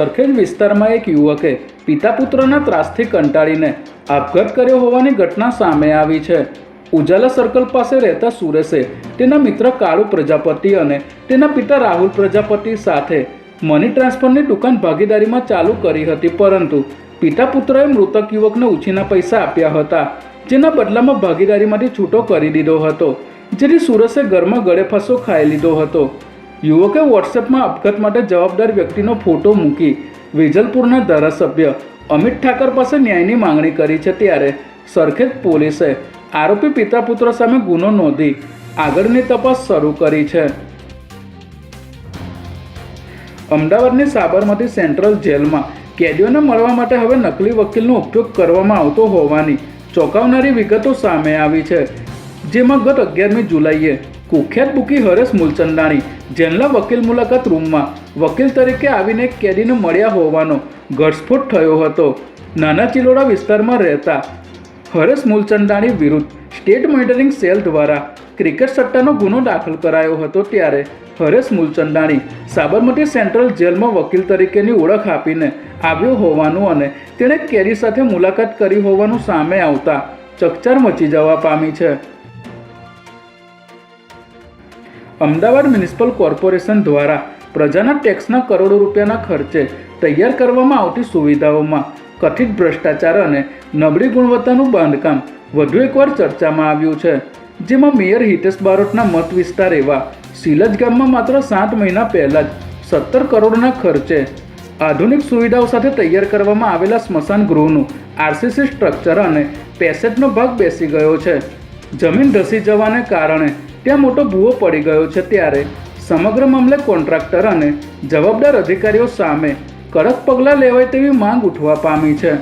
સરખેજ વિસ્તારમાં એક યુવકે પિતા પુત્રના ત્રાસથી કંટાળીને આપઘાત કર્યો હોવાની ઘટના સામે આવી છે। ઉજાલા સર્કલ પાસે રહેતા સુરેશે તેના મિત્ર કાળુ પ્રજાપતિ અને તેના પિતા રાહુલ પ્રજાપતિ સાથે મની ટ્રાન્સફરની દુકાન ભાગીદારીમાં ચાલુ કરી હતી, પરંતુ પિતા પુત્રએ મૃતક યુવકને ઉછીના પૈસા આપ્યા હતા, જેના બદલામાં ભાગીદારીમાંથી છૂટો કરી દીધો હતો, જેથી સુરેશે ઘરમાં ગળેફાંસો ખાઈ લીધો હતો। યુવકે વોટ્સએપમાં આપઘાત માટે જવાબદાર વ્યક્તિનો ફોટો મૂકી વેજલપુરના ધારાસભ્ય અમિત ઠાકર પાસે ન્યાયની માંગણી કરી છે। ત્યારે સરખેજ પોલીસે આરોપી પિતા પુત્ર સામે ગુનો નોંધી આગળની તપાસ શરૂ કરી છે। અમદાવાદની સાબરમતી સેન્ટ્રલ જેલમાં કેદીઓને મળવા માટે હવે નકલી વકીલનો ઉપયોગ કરવામાં આવતો હોવાની ચોંકાવનારી વિગતો સામે આવી છે, જેમાં ગત 11મી જુલાઈએ કુખ્યાત બુકી હરેશ મૂલચંદાણી જેલના વકીલ મુલાકાત રૂમમાં વકીલ તરીકે આવીને એક કેદીને મળ્યા હોવાનો ઘટસ્ફોટ થયો હતો। નાના ચિલોડા વિસ્તારમાં રહેતા હરેશ મૂલચંદાણી વિરુદ્ધ સ્ટેટ મોનિટરિંગ સેલ દ્વારા ક્રિકેટ સટ્ટાનો ગુનો દાખલ કરાયો હતો। ત્યારે હરેશ મૂલચંદાણી સાબરમતી સેન્ટ્રલ જેલમાં વકીલ તરીકેની ઓળખ આપીને આવ્યો હોવાનું અને તેણે કેદી સાથે મુલાકાત કરી હોવાનું સામે આવતા ચકચાર મચી જવા પામી છે। અમદાવાદ મ્યુનિસિપલ કોર્પોરેશન દ્વારા પ્રજાના ટેક્સના કરોડો રૂપિયાના ખર્ચે તૈયાર કરવામાં આવતી સુવિધાઓમાં કથિત ભ્રષ્ટાચાર અને નબળી ગુણવત્તાનું બાંધકામ વધુ એકવાર ચર્ચામાં આવ્યું છે, જેમાં મેયર હિતેશ બારોટના મત વિસ્તાર એવા સિલજ ગામમાં માત્ર 7 મહિના પહેલાં જ 17 કરોડના ખર્ચે આધુનિક સુવિધાઓ સાથે તૈયાર કરવામાં આવેલા સ્મશાન ગૃહનું આરસીસી સ્ટ્રક્ચર અને પેસેજનો ભાગ બેસી ગયો છે। જમીન ધસી જવાને કારણે ત્યાં મોટો ભૂવો પડી ગયો છે। ત્યારે સમગ્ર મામલે કોન્ટ્રાક્ટર અને જવાબદાર અધિકારીઓ સામે કડક પગલાં લેવાય તેવી માંગ ઉઠવા પામી છે।